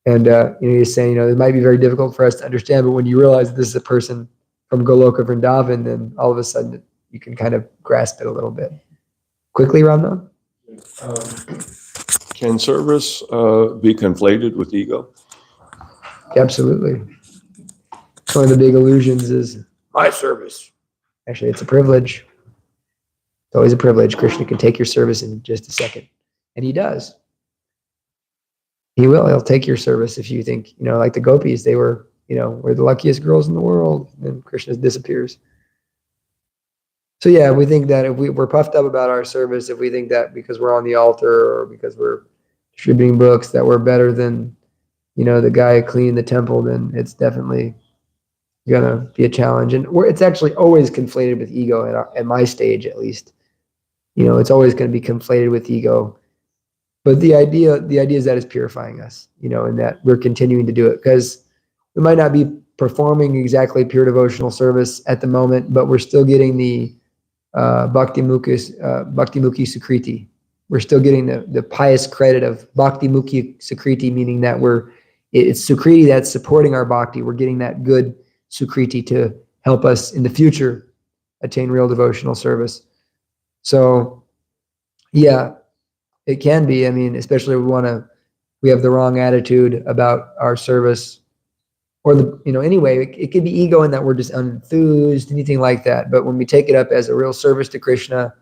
And he's saying, it might be very difficult for us to understand, but when you realize this is a person from Goloka Vrindavan, then all of a sudden you can kind of grasp it a little bit. Quickly, Ramna? Can service be conflated with ego? Absolutely. One of the big illusions is my service. Actually, it's a privilege. It's always a privilege. Krishna can take your service in just a second. And he does. He will. He'll take your service if you think, like the gopis, they were, we're the luckiest girls in the world. And then Krishna disappears. So yeah, we think that if we're puffed up about our service, if we think that because we're on the altar or because we're distributing books that we're better than, the guy cleaning the temple, then it's definitely gonna be a challenge. And it's actually always conflated with ego at my stage, at least. It's always going to be conflated with ego. But the idea is that it's purifying us, and that we're continuing to do it, because we might not be performing exactly pure devotional service at the moment, but we're still getting the Bhakti Mukhi Sukriti. We're still getting the pious credit of Bhakti Mukhi Sukriti, meaning that we're it's Sukriti that's supporting our bhakti. We're getting that good Sukriti to help us in the future attain real devotional service. So yeah, it can be. I mean, especially if we have the wrong attitude about our service, or anyway, it could be ego in that we're just unenthused, anything like that. But when we take it up as a real service to Krishna,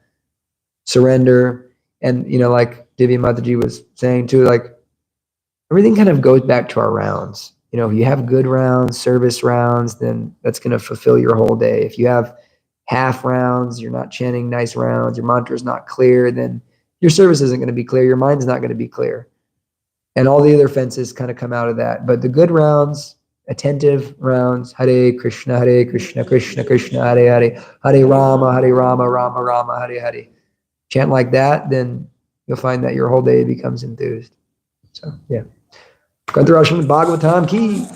surrender, and like Divya Mataji was saying too, like everything kind of goes back to our rounds. If you have good rounds, service rounds, then that's going to fulfill your whole day. If you have half rounds, you're not chanting nice rounds, your mantra is not clear, then your service isn't going to be clear, your mind's not going to be clear. And all the other fences kind of come out of that. But the good rounds, attentive rounds, Hare Krishna, Krishna Krishna, Hare Hare, Hare Rama, Rama Rama, Hare Hare. Chant like that, then you'll find that your whole day becomes enthused. So, yeah. Granthara Srimad Bhagavatam ki.